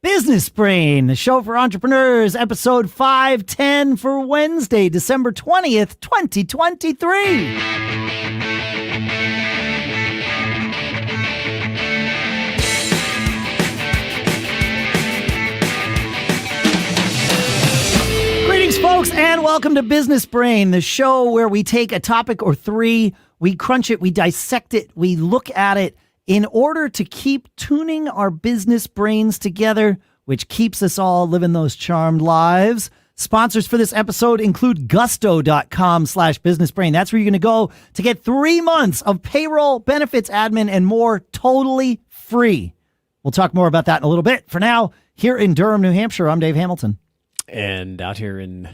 Business Brain, the show for entrepreneurs, episode 510 for Wednesday, December 20th, 2023. Greetings, folks, and welcome to Business Brain, the show where we take a topic or three, we crunch it, we dissect it, we look at it, in order to keep tuning our business brains together, which keeps us all living those charmed lives. Sponsors for this episode include gusto.com/businessbrain. That's where you're going to go to get 3 months of payroll, benefits, admin, and more totally free. We'll talk more about that in a little bit. For now, here in Durham, New Hampshire, I'm Dave Hamilton. And out here in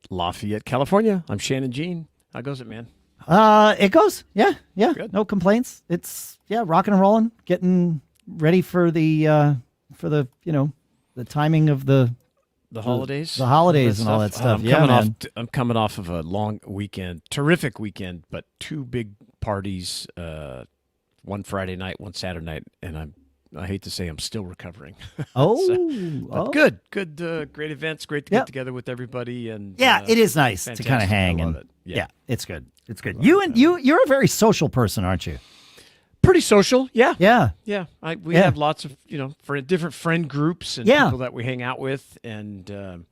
Lafayette, California, I'm Shannon Jean. How goes it, man? It goes. Yeah. Good. No complaints. It's rocking and rolling, getting ready for the the timing of the holidays, and all that stuff. I'm coming off of a long weekend, terrific weekend, but two big parties, one Friday night, one Saturday night, and I hate to say I'm still recovering. Good, great events, great to get together with everybody, and it is nice to kind of hang and it's good. It's good. You're a very social person, aren't you? Pretty social, yeah. We have lots of different friend groups and people that we hang out with, and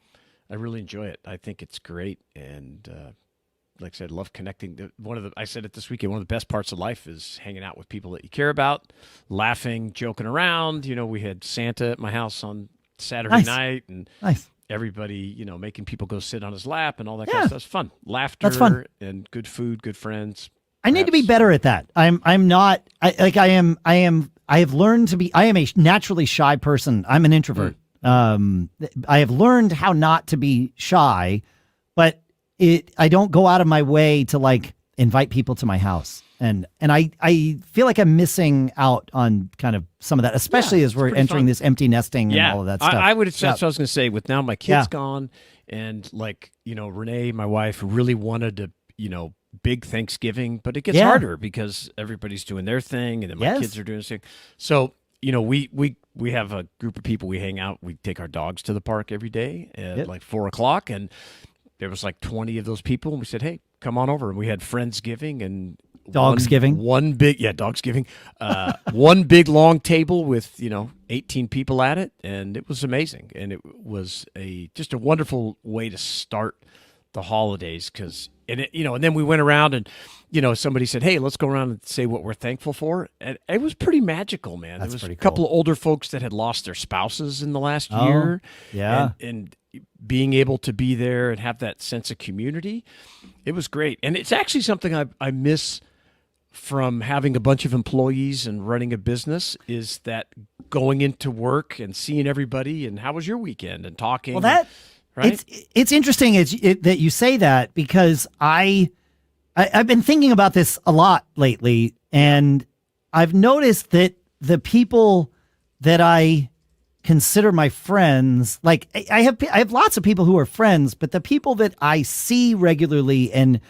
I really enjoy it. I think it's great, and like I said, love connecting. I said it this weekend. One of the best parts of life is hanging out with people that you care about, laughing, joking around. We had Santa at my house on Saturday night, and everybody, making people go sit on his lap and all that kind of stuff. It's fun. Laughter. That's fun. And good food, good friends. I need to be better at that. I have learned to be, I am a naturally shy person. I'm an introvert. I have learned how not to be shy, but I don't go out of my way to invite people to my house. And I feel like I'm missing out on kind of some of that, especially as we're entering this empty nesting and all of that stuff. I would have said, so I was going to say, with now my kids gone, and Renee, my wife, really wanted to, big Thanksgiving, but it gets harder because everybody's doing their thing, and then my kids are doing their thing. So, we have a group of people, we hang out, we take our dogs to the park every day at 4:00, and there was 20 of those people, and we said, hey, come on over. And we had Friendsgiving and Dogsgiving. Dogsgiving. One big long table with, 18 people at it, and it was amazing. And it was just a wonderful way to start the holidays, and then we went around and, somebody said, hey, let's go around and say what we're thankful for. And it was pretty magical, man. There was a couple of older folks that had lost their spouses in the last year. Yeah. And being able to be there and have that sense of community, it was great. And it's actually something I miss from having a bunch of employees and running a business, is that going into work and seeing everybody and how was your weekend and talking. Well, right? It's interesting that you say that, because I've been thinking about this a lot lately, and I've noticed that the people that I consider my friends, I have lots of people who are friends, but the people that I see regularly and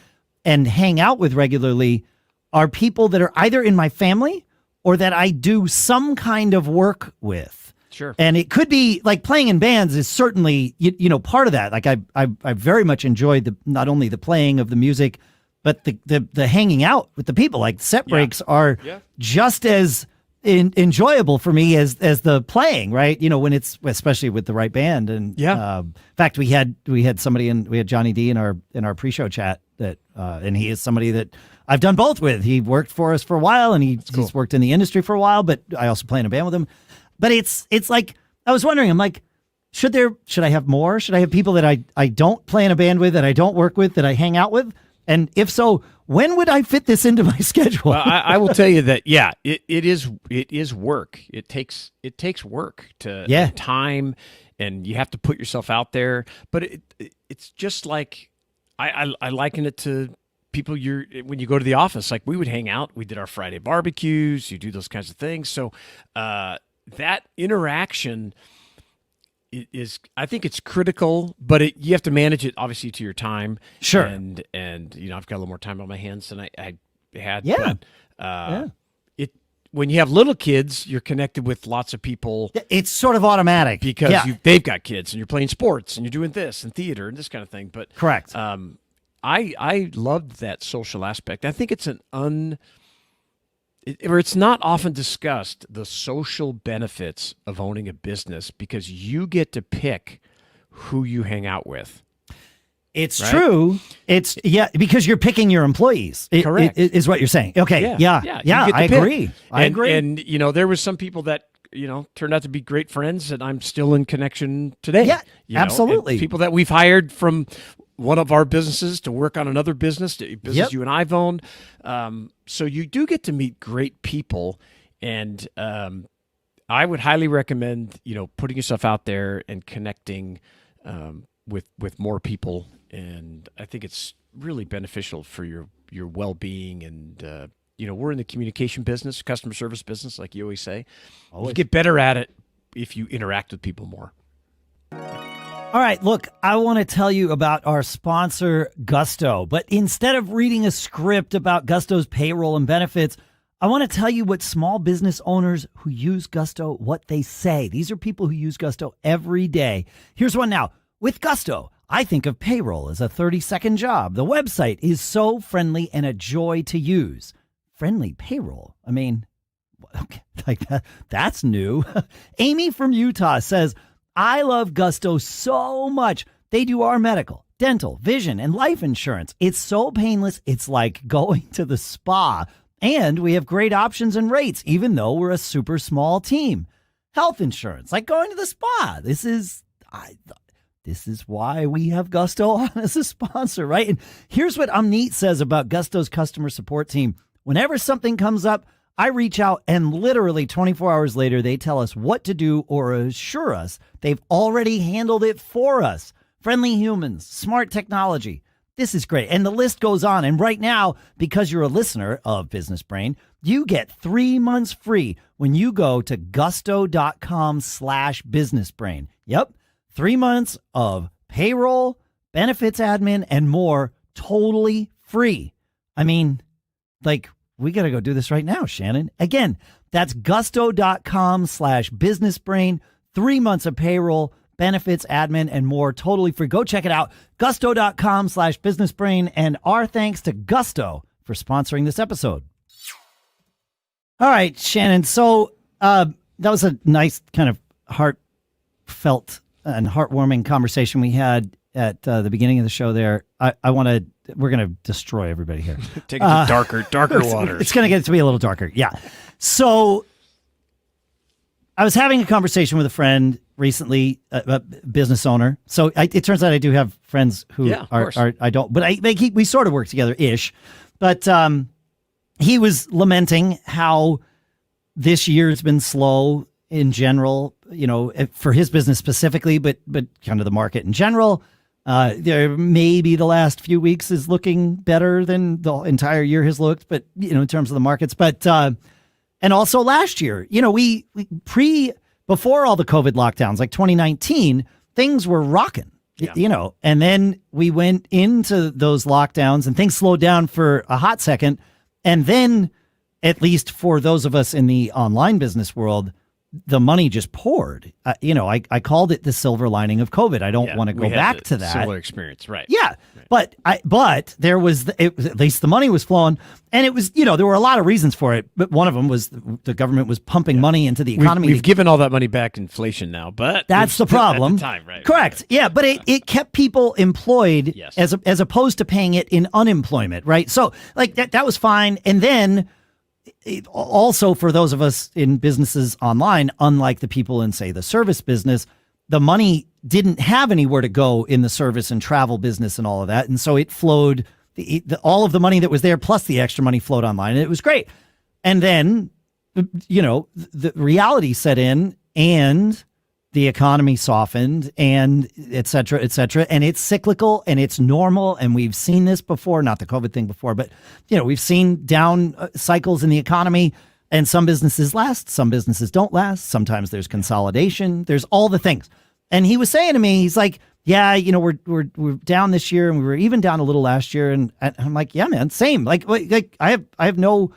hang out with regularly are people that are either in my family or that I do some kind of work with. Sure. And it could be playing in bands is certainly, part of that. I very much enjoyed not only the playing of the music, but the hanging out with the people. Set breaks are just as enjoyable for me as the playing, right? When it's, especially with the right band. And in fact, we had somebody we had Johnny D in our pre-show chat that, and he is somebody that I've done both with. He worked for us for a while, and he's worked in the industry for a while, but I also play in a band with him. But it's I was wondering, I'm like, should I have more? Should I have people that I don't play in a band with, that I don't work with, that I hang out with? And if so, when would I fit this into my schedule? Well, I will tell you that, it is work. It takes work to time, and you have to put yourself out there. But it's just like, I liken it to people when you go to the office. We would hang out, we did our Friday barbecues, you do those kinds of things. So, that interaction is, I think it's critical, but you have to manage it obviously to your time. Sure. And I've got a little more time on my hands than I had. Yeah. But, when you have little kids, you're connected with lots of people. It's sort of automatic because they've got kids and you're playing sports and you're doing this and theater and this kind of thing. But correct. I loved that social aspect. I think it's it's not often discussed, the social benefits of owning a business, because you get to pick who you hang out with. It's true. It's because you're picking your employees. Correct. Is what you're saying. Okay. Yeah. I agree. I agree. And there was some people that turned out to be great friends, and I'm still in connection today. Yeah, absolutely. People that we've hired from one of our businesses to work on another business you and I've owned. So you do get to meet great people, and I would highly recommend putting yourself out there and connecting with more people. And I think it's really beneficial for your well-being. And, we're in the communication business, customer service business, like you always say. You get better at it if you interact with people more. All right, look, I want to tell you about our sponsor, Gusto. But instead of reading a script about Gusto's payroll and benefits, I want to tell you what small business owners who use Gusto, what they say. These are people who use Gusto every day. Here's one now. With Gusto, I think of payroll as a 30-second job. The website is so friendly and a joy to use. Friendly payroll? I mean, okay, that's new. Amy from Utah says, I love Gusto so much. They do our medical, dental, vision, and life insurance. It's so painless, it's like going to the spa. And we have great options and rates, even though we're a super small team. Health insurance, like going to the spa. This is why we have Gusto on as a sponsor, right? And here's what Amneet says about Gusto's customer support team. Whenever something comes up, I reach out and literally 24 hours later, they tell us what to do or assure us they've already handled it for us. Friendly humans, smart technology. This is great. And the list goes on. And right now, because you're a listener of Business Brain, you get 3 months free when you go to gusto.com/businessbrain. Yep. 3 months of payroll, benefits admin, and more totally free. I mean, we got to go do this right now, Shannon. Again, that's gusto.com/businessbrain. 3 months of payroll, benefits, admin, and more totally free. Go check it out. Gusto.com/businessbrain. And our thanks to Gusto for sponsoring this episode. All right, Shannon. So that was a nice kind of heartfelt and heartwarming conversation we had at the beginning of the show there. We're going to destroy everybody here. Take it to darker waters. It's going to get to be a little darker. Yeah. So I was having a conversation with a friend recently, a business owner. So it turns out I do have friends who are I don't, but we sort of work together ish. But he was lamenting how this year's been slow in general, for his business specifically, but kind of the market in general. There maybe the last few weeks is looking better than the entire year has looked, but in terms of the markets, but and also last year, we before all the COVID lockdowns, like 2019, things were rocking, and then we went into those lockdowns and things slowed down for a hot second, and then at least for those of us in the online business world, the money just poured. I called it the silver lining of COVID. I don't want to go back to that. Similar experience, right? Yeah, right. But there was at least the money was flowing, and it was there were a lot of reasons for it. But one of them was the government was pumping money into the economy. We've given all that money back inflation now, but that's the problem. At the time, right? Correct. Right. Yeah, but it kept people employed as opposed to paying it in unemployment, right? So that was fine, and then. Also, for those of us in businesses online, unlike the people in, say, the service business, the money didn't have anywhere to go in the service and travel business and all of that. And so it flowed, all of the money that was there plus the extra money flowed online. And it was great. And then, the reality set in and the economy softened and et cetera, and it's cyclical and it's normal. And we've seen this before, not the COVID thing before, but, we've seen down cycles in the economy, and some businesses last, some businesses don't last. Sometimes there's consolidation. There's all the things. And he was saying to me, he's like, yeah, we're down this year, and we were even down a little last year. And I'm like, yeah, man, same. Like I have no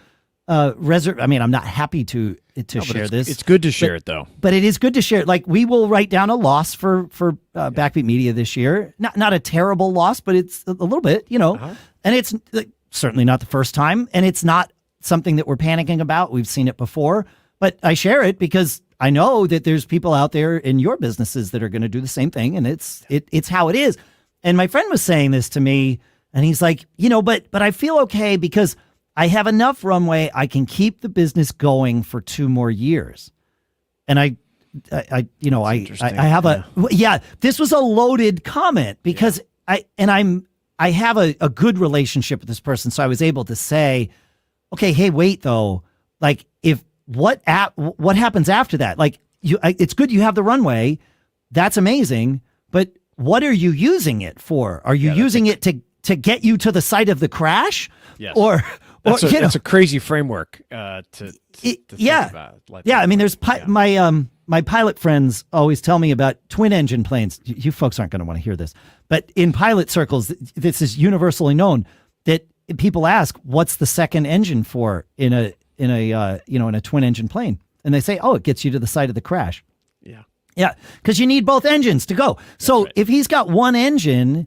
I mean, I'm not happy to share this. It's good to share it though. But it is good to share it. Like we will write down a loss for Backbeat Media this year. Not a terrible loss, but it's a little bit, and it's certainly not the first time, and it's not something that we're panicking about. We've seen it before, but I share it because I know that there's people out there in your businesses that are going to do the same thing, and it's how it is. And my friend was saying this to me, and he's like, but I feel okay because I have enough runway. I can keep the business going for 2 more years. And I have this was a loaded comment because I have a good relationship with this person. So I was able to say, okay, hey, wait though. Like what happens after that? Like it's good you have the runway. That's amazing. But what are you using it for? Are you using it to get you to the site of the crash? Yes. That's a crazy framework to think about. I mean, there's my pilot friends always tell me about twin engine planes. You folks aren't going to want to hear this, but in pilot circles, this is universally known that people ask, "What's the second engine for in a twin engine plane?" And they say, "Oh, it gets you to the site of the crash." Yeah, because you need both engines to go. So if he's got one engine,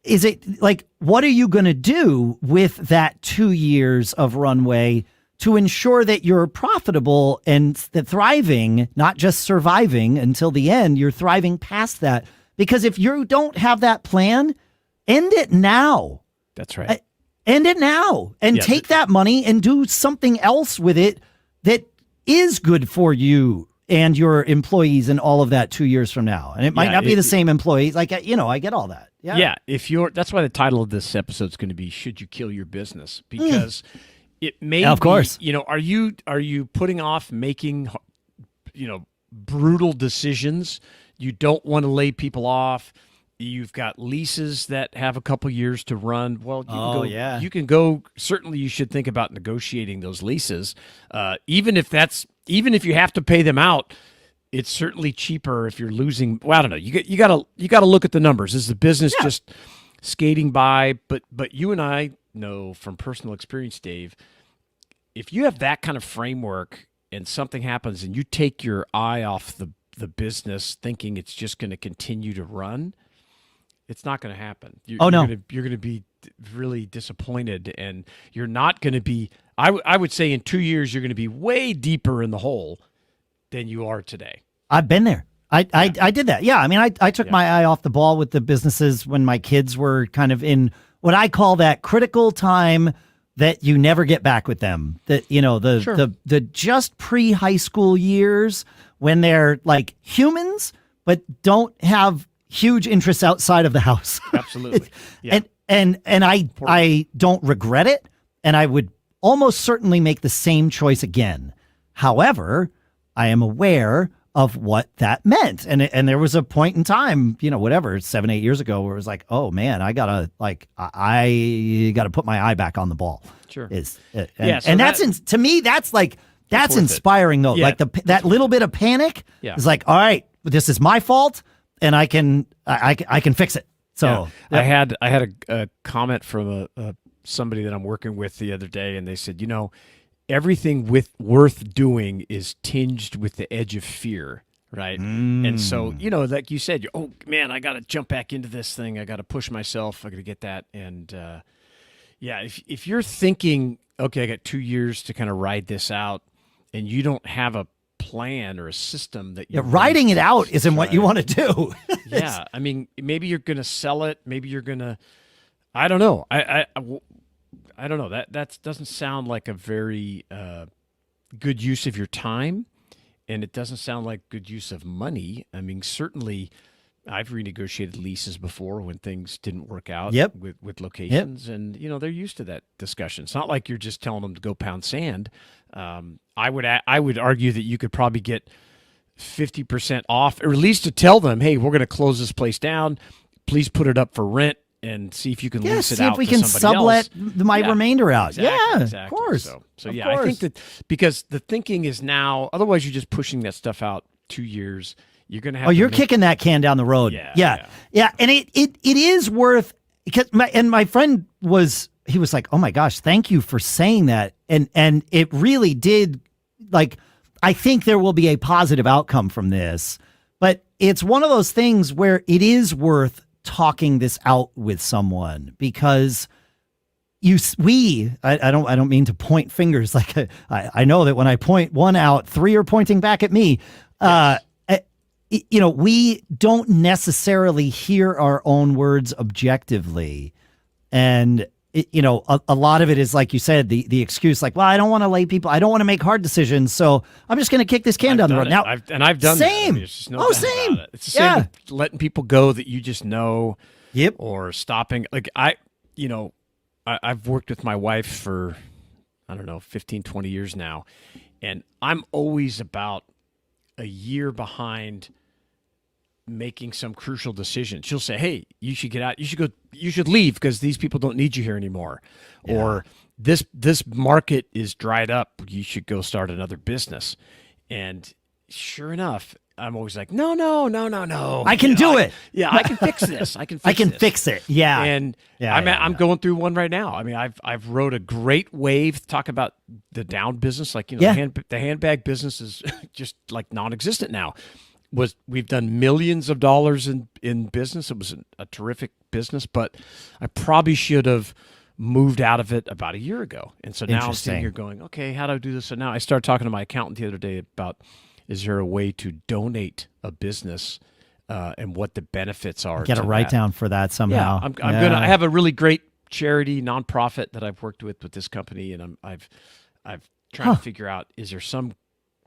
is it like, what are you going to do with that 2 years of runway to ensure that you're profitable and that thriving, not just surviving until the end, you're thriving past that? Because if you don't have that plan, end it now. That's right. End it now and take that money and do something else with it that is good for you and your employees and all of that 2 years from now. And it might not be the same employees. Like, I get all that. Yeah. That's why the title of this episode is going to be "Should You Kill Your Business?" Because it may of course. Are you putting off making, brutal decisions? You don't want to lay people off. You've got leases that have a couple years to run. Well, you can go. Certainly, you should think about negotiating those leases, even if you have to pay them out. It's certainly cheaper if you're losing. Well, I don't know. You got to look at the numbers. Is the business just skating by? But you and I know from personal experience, Dave, if you have that kind of framework and something happens and you take your eye off the business, thinking it's just going to continue to run, it's not going to happen. You're going to be really disappointed, and you're not going to be. I would say in 2 years you're going to be way deeper in the hole than you are today. I've been there. I did that. Yeah. I mean, I took my eye off the ball with the businesses when my kids were kind of in what I call that critical time that you never get back with them. That, the just pre-high school years when they're like humans, but don't have huge interests outside of the house. Absolutely. Yeah. And I don't regret it. And I would almost certainly make the same choice again. However, I am aware of what that meant. And there was a point in time, 7, 8 years ago where it was like, oh man, I gotta put my eye back on the ball. Sure. To me, that's inspiring though. Yeah. Like that little bit of panic is like, all right, this is my fault and I can fix it. So I had a comment from somebody that I'm working with the other day, and they said, everything worth doing is tinged with the edge of fear, right? And so, like you said, oh man, I got to jump back into this thing. I got to push myself. I got to get that. And if you're thinking, okay, I got 2 years to kind of ride this out, and you don't have a plan or a system that you're riding it out isn't what you want to do. Yeah, I mean, maybe you're going to sell it. Maybe you're going to. I don't know. I don't know. That doesn't sound like a very good use of your time, and it doesn't sound like good use of money. I mean, certainly, I've renegotiated leases before when things didn't work out with locations, and they're used to that discussion. It's not like you're just telling them to go pound sand. I would argue that you could probably get 50% off, or at least to tell them, hey, we're going to close this place down. Please put it up for rent. And see if you can lease it out. See if we can sublet my remainder out. Exactly. Of course. So I think that because the thinking is now, otherwise you're just pushing that stuff out 2 years. You're going to have. Oh, you're kicking that can down the road. Yeah. And it is worth, because my friend was like, oh my gosh, thank you for saying that. And it really did, like, I think there will be a positive outcome from this, but it's one of those things where it is worth talking this out with someone, because I don't mean to point fingers. Like I know that when I point one out, three are pointing back at me. Yes. We don't necessarily hear our own words objectively. And, a lot of it is, like you said, the excuse, like, well, I don't want to lay people, I don't want to make hard decisions, so I'm just going to kick this can down the road. Now, I've done same. That. Same. No same. It. It's the same with letting people go that you just know. Yep. Or stopping. Like I've worked with my wife for, 15, 20 years now, and I'm always about a year behind making some crucial decision. She'll say, hey, you should get out. You should go. You should leave because these people don't need you here anymore. Yeah. Or this market is dried up. You should go start another business. And sure enough, I'm always like, no. I can do it. I can fix this. I can fix it. Yeah. And I'm going through one right now. I mean, I've wrote a great wave talk about the down business. Like, the handbag business is just like non-existent now. We've done millions of dollars in business. It was a terrific business, but I probably should have moved out of it about a year ago. And so now I'm sitting here going, okay, how do I do this? So now I started talking to my accountant the other day about, is there a way to donate a business and what the benefits are? Get a write down for that somehow. Yeah, I have a really great charity nonprofit that I've worked with this company, and I've trying to figure out, is there some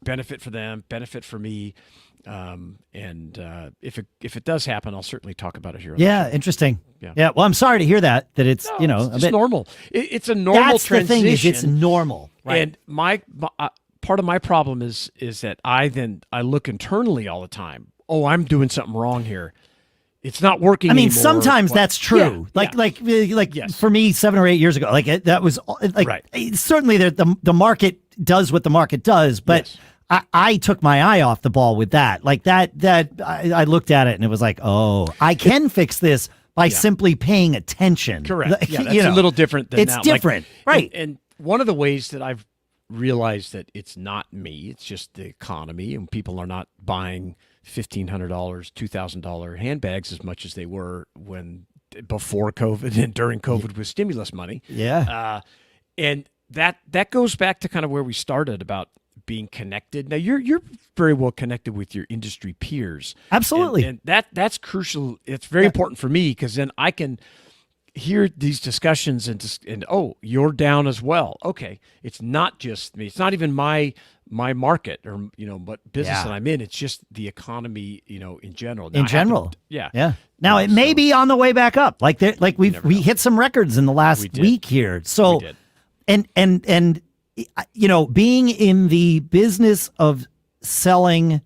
benefit for them, benefit for me? If it does happen, I'll certainly talk about it here. Yeah, interesting. Yeah. Well, I'm sorry to hear that it's it's normal. It's a normal that's transition. The thing is, it's normal, right? And my part of my problem is that I look internally all the time. Oh, I'm doing something wrong here. It's not working. I mean, anymore. sometimes that's true. Like yes. For me, 7 or 8 years ago, that was like right. Certainly the market does what the market does, but. Yes. I took my eye off the ball with that. Like that I looked at it and it was like, oh, I can fix this by simply paying attention. Correct. That's a little different than it's now. Different. Right. And one of the ways that I've realized that it's not me, it's just the economy, and people are not buying $1,500, $2,000 handbags as much as they were before COVID and during COVID with stimulus money. Yeah. And that goes back to kind of where we started about being connected. Now you're very well connected with your industry peers. Absolutely. And that's crucial. It's very important for me, because then I can hear these discussions and oh, you're down as well. Okay. It's not just me. It's not even my market or, what business that I'm in. It's just the economy, in general. Now, Yeah. Now it may be on the way back up. We hit some records in the last week here. So, and being in the business of selling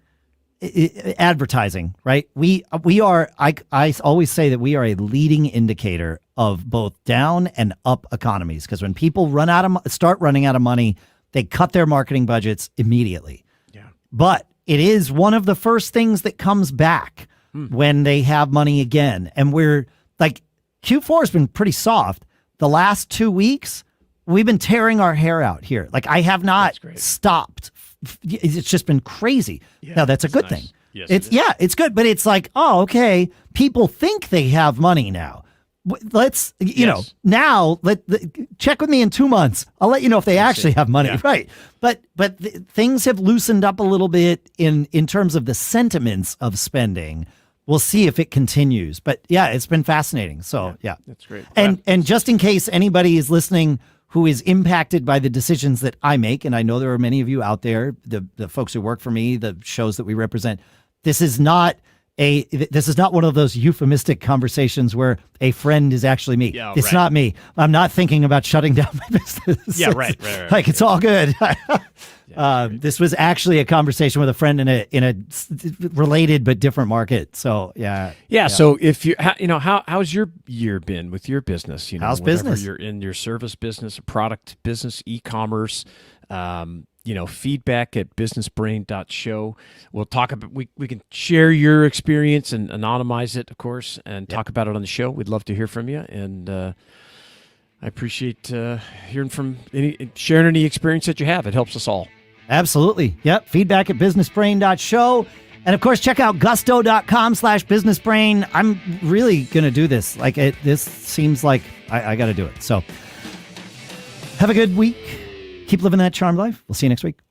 advertising, right? We are, I always say that we are a leading indicator of both down and up economies, because when people start running out of money, they cut their marketing budgets immediately. Yeah. But it is one of the first things that comes back when they have money again. And we're like, Q4 has been pretty soft. The last 2 weeks, we've been tearing our hair out here. Like, I have not stopped. It's just been crazy. Yeah, now, that's a good thing. Yes, it's good. But it's like, oh, okay, people think they have money now. Let's, now check with me in 2 months. I'll let you know if they actually have money. Yeah. Right. But things have loosened up a little bit in terms of the sentiments of spending. We'll see if it continues. But yeah, it's been fascinating. So yeah. That's great. And just in case anybody is listening who is impacted by the decisions that I make, and I know there are many of you out there, the folks who work for me, the shows that we represent, this is not one of those euphemistic conversations where a friend is actually me. Yeah, it's not me. I'm not thinking about shutting down my business. Yeah, right. Like, it's all good. This was actually a conversation with a friend in a related but different market. So yeah. So if how's your year been with your business? How's business? You're in your service business, product business, e-commerce. Feedback at businessbrain.show. We'll talk about, we can share your experience and anonymize it, of course, and talk about it on the show. We'd love to hear from you. And I appreciate hearing from sharing any experience that you have. It helps us all. Absolutely. Yep. Feedback at businessbrain.show. And of course, check out gusto.com/businessbrain. I'm really going to do this. This seems like I got to do it. So have a good week. Keep living that charmed life. We'll see you next week.